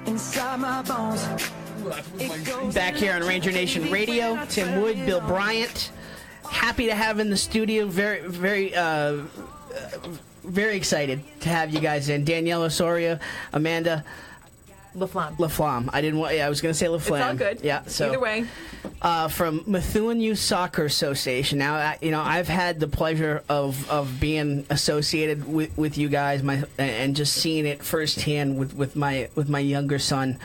inside my bones. Back here on Ranger Nation Radio, Tim Wood, Bill Bryant. Happy to have in the studio. Very excited to have you guys in. Danielle, Osorio, Amanda. LaFlamme. I was going to say LaFlamme. It's all good. Yeah. So either way. From Methuen Youth Soccer Association. Now, I've had the pleasure of being associated with you guys, and just seeing it firsthand with my younger son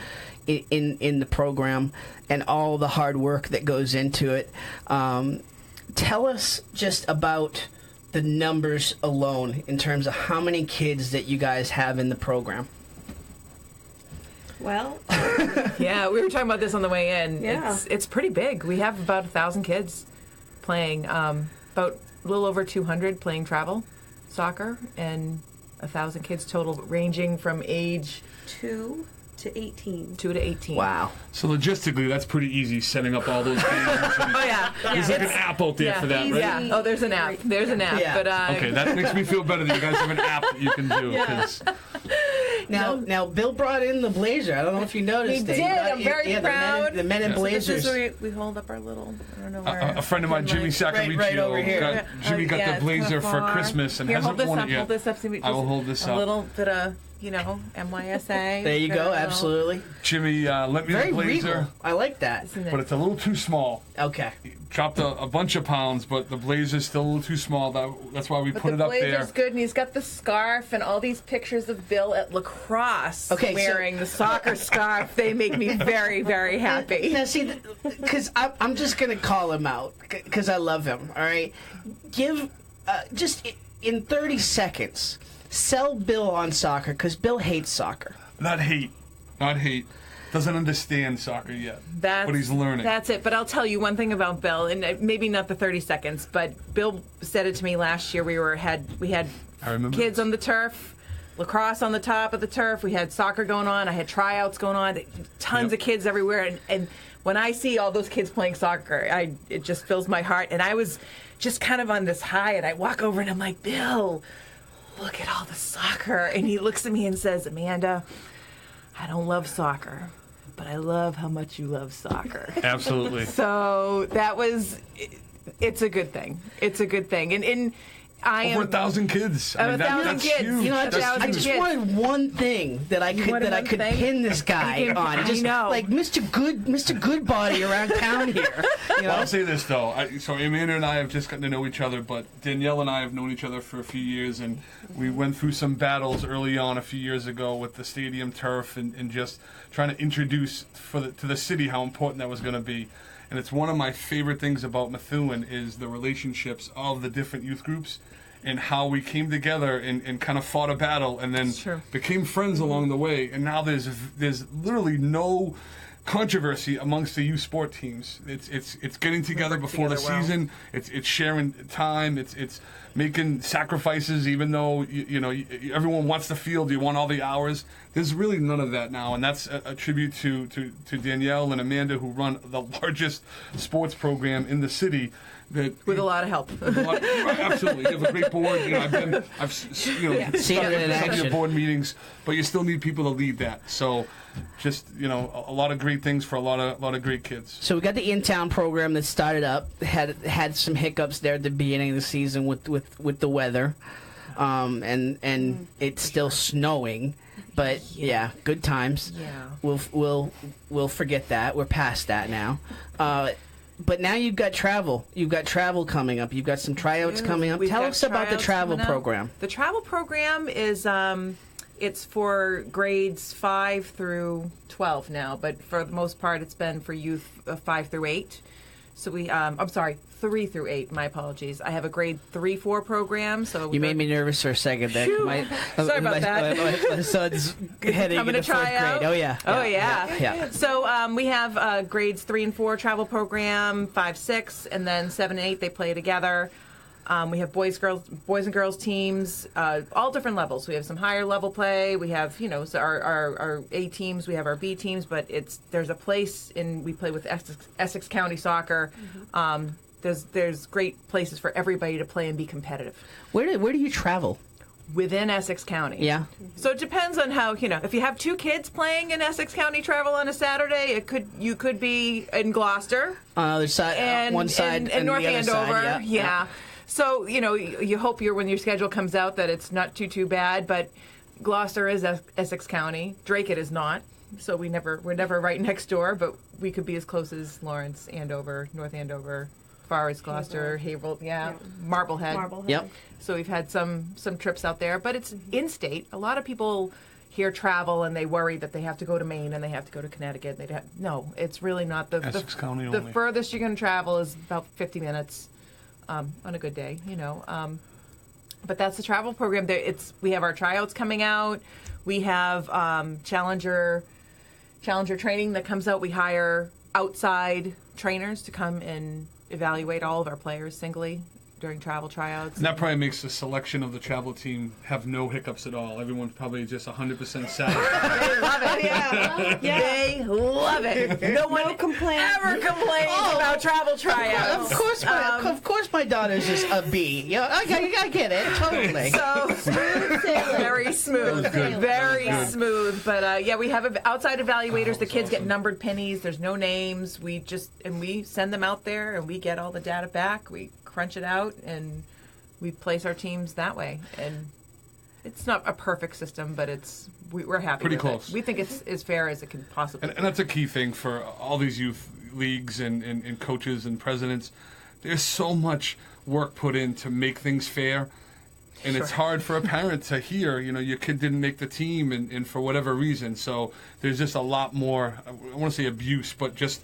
in the program, and all the hard work that goes into it. Tell us just about the numbers alone in terms of how many kids that you guys have in the program. Well, yeah, we were talking about this on the way in. Yeah. It's pretty big. We have about 1,000 kids playing, about a little over 200 playing travel soccer, and 1,000 kids total, ranging from age 2 to 18. 2 to 18. Wow. So logistically, that's pretty easy, setting up all those games. Oh, yeah. There's like an app out there for that, right? Yeah. Oh, there's an app. There's an app. Yeah. But, okay, that makes me feel better that you guys have an app that you can do. Yeah. Now, Bill brought in the blazer. I don't know if you noticed. He did. I'm very proud. The men in blazers. So this is where we hold up our little, I don't know where. A friend of mine, Jimmy Saccariccio, right over here. Jimmy got the blazer for Christmas and hasn't worn it yet. Hold this up. I will hold this up. A little bit of, NYSA. There you go. Absolutely. Jimmy, let me Very the blazer. regal. I like that. But it's a little too small. Okay. Dropped a bunch of pounds, but the blazer's still a little too small. That's why we put it up there. The blazer's good, and he's got the scarf and all these pictures of Bill at lacrosse wearing the soccer scarf. They make me very, very happy. Now, see, because I'm just going to call him out because I love him, all right? Give, just in 30 seconds, sell Bill on soccer, because Bill hates soccer. Not hate. Doesn't understand soccer yet. But he's learning. That's it. But I'll tell you one thing about Bill, and maybe not the 30 seconds, but Bill said it to me last year. We had kids on the turf, lacrosse on the top of the turf. We had soccer going on. I had tryouts going on. Tons of kids everywhere. And when I see all those kids playing soccer, it just fills my heart. And I was just kind of on this high, and I walk over and I'm like, Bill, look at all the soccer. And he looks at me and says, Amanda, I don't love soccer, but I love how much you love soccer. Absolutely. So it's a good thing. It's a good thing. And I am over 1,000 kids. I mean, 1,000 kids. Huge. I just wanted one thing that I could pin this guy on. Just like Mr. Goodbody around town here. Well, I'll say this though. So Amanda and I have just gotten to know each other, but Danielle and I have known each other for a few years, and we went through some battles early on a few years ago with the stadium turf and just trying to introduce to the city how important that was going to be. And it's one of my favorite things about Methuen is the relationships of the different youth groups and how we came together and kind of fought a battle and then became friends along the way. And now there's literally no controversy amongst the youth sport teams. It's getting together before the season. It's sharing time. It's making sacrifices, even though everyone wants the field. You want all the hours. There's really none of that now, and that's a tribute to Danielle and Amanda, who run the largest sports program in the city. With a lot of help. Absolutely, you have a great board. I've seen it in action. Your board meetings, but you still need people to lead that. So, just a lot of great things for a lot of great kids. So we got the in-town program that started up. Had some hiccups there at the beginning of the season with the weather, and it's still snowing. But yeah, good times. Yeah, we'll forget that. We're past that now. But now you've got travel. You've got travel coming up. You've got some tryouts coming up. Tell us about the travel program. The travel program is it's for grades 5 through 12 now, but for the most part, it's been for youth 5 through 8. So we, I'm sorry, 3 through 8. My apologies. I have a grade 3-4 program. So you made me nervous for a second there. Sorry about that. My son's heading into 4th grade. Oh yeah. Oh yeah. So we have grades 3 and 4 travel program, 5, 6, and then 7 and 8. They play together. We have boys and girls teams, all different levels. We have some higher level play. We have, so our A teams. We have our B teams. But there's a place we play with Essex County Soccer. There's great places for everybody to play and be competitive. Where do you travel? Within Essex County. Yeah. So it depends on how, if you have 2 kids playing in Essex County travel on a Saturday, you could be in Gloucester. Other side, one side, and North the other Andover. Side, yeah. So, you hope when your schedule comes out that it's not too bad, but Gloucester is Essex County. Dracut is not. So we're never right next door, but we could be as close as Lawrence, Andover, North Andover, far as Gloucester, Haverhill, Marblehead. Yep. So we've had some trips out there, but it's in-state. A lot of people here travel and they worry that they have to go to Maine and they have to go to Connecticut. No, it's really not. Essex County the only. Furthest you're going to travel is about 50 minutes. On a good day, but that's the travel program. We have our tryouts coming out. We have Challenger training that comes out. We hire outside trainers to come and evaluate all of our players singly during travel tryouts. And that probably makes the selection of the travel team have no hiccups at all. Everyone's probably just 100% satisfied. They love it. Yeah. They love it. No one ever complains about travel tryouts. Of course, my daughter's just a B. Yeah, I get it totally. So very smooth, very smooth. But we have outside evaluators. The kids get numbered pennies. There's no names. We send them out there and we get all the data back. We crunch it out and we place our teams that way. And it's not a perfect system, but we're happy. Pretty with close. It. We think it's as fair as it can possibly be. And that's a key thing for all these youth leagues and coaches and presidents. There's so much work put in to make things fair. And it's hard for a parent to hear, your kid didn't make the team and for whatever reason. So there's just a lot more, I want to say abuse, but just,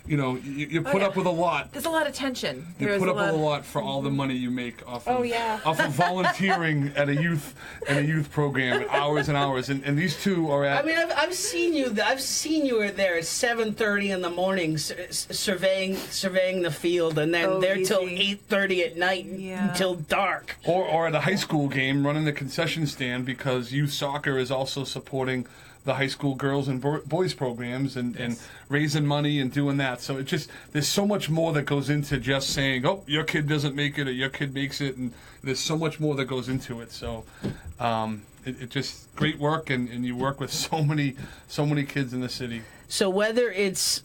you put up with a lot. There's a lot of tension. You put up with a lot for all the money you make off of volunteering at a youth program, hours and hours. And these two are at. I mean, I've seen you. I've seen you there at 7:30 in the morning, surveying the field, and then there till 8:30 at night until dark. Or at a high school game, running the concession stand because youth soccer is also supporting the high school girls and boys programs and raising money and doing that. So there's so much more that goes into just saying, oh, your kid doesn't make it or your kid makes it, and there's so much more that goes into it. So it just great work, and you work with so many kids in the city. So whether it's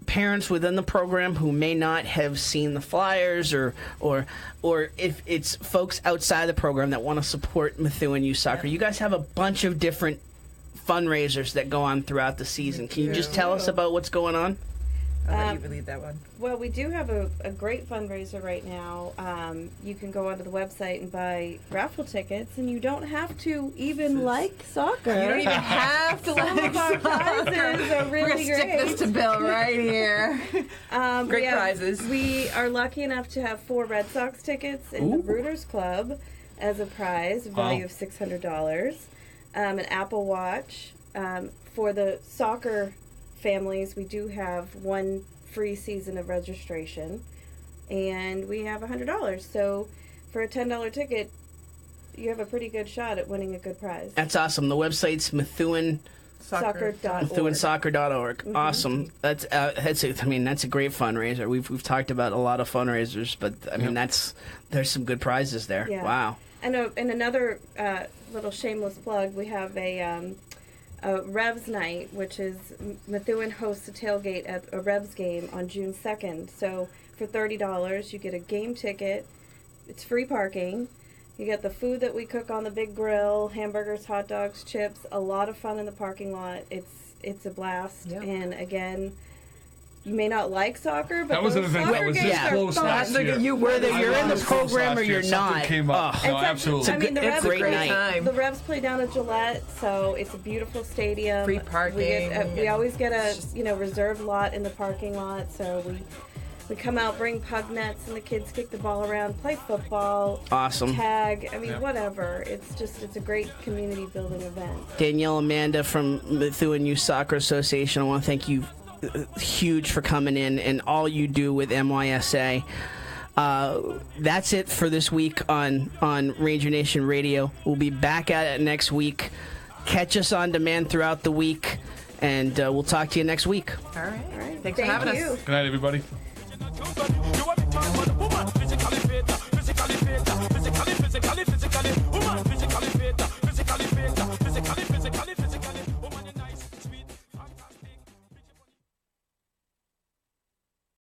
parents within the program who may not have seen the flyers, or if it's folks outside the program that want to support Methuen Youth Soccer, you guys have a bunch of different fundraisers that go on throughout the season. Can you just tell us about what's going on? I'll let you lead that one. Well, we do have a great fundraiser right now. You can go onto the website and buy raffle tickets, and you don't have to even like soccer. You don't even have to like soccer. Prizes are really We're gonna stick great. this to Bill right here. Great prizes. We are lucky enough to have 4 Red Sox tickets in the Rooters Club as a prize, value of $600. An Apple Watch, For the soccer families, we do have one free season of registration, and we have $100. So for a $10 ticket, you have a pretty good shot at winning a good prize. That's awesome. The website's Methuen. Soccer.org. MethuenSoccer.org. Awesome. That's that's a great fundraiser. We've talked about a lot of fundraisers, but I mean there's some good prizes there. Yeah. Wow. And another little shameless plug, we have a Revs night, which is Methuen hosts a tailgate at a Revs game on June 2nd. So for $30, you get a game ticket. It's free parking. You get the food that we cook on the big grill, hamburgers, hot dogs, chips, a lot of fun in the parking lot. It's a blast. Yep. And again, you may not like soccer, but That was an those event that soccer was games this are close fun. last year. Whether you're in the program or you're not. Came up. No, absolutely. I mean, the it's Revs a great night. The Revs play down at Gillette, so it's a beautiful stadium. Free parking. We always get a reserved lot in the parking lot, so we come out, bring pug nets, and the kids kick the ball around, play football, Awesome. tag. I mean, whatever. It's a great community building event. Danielle, Amanda from Methuen Youth Soccer Association, I want to thank you huge for coming in and all you do with MYSA. That's it for this week on Ranger Nation Radio. We'll be back at it next week. Catch us on demand throughout the week, and we'll talk to you next week. All right. Thanks for having us. Good night, everybody.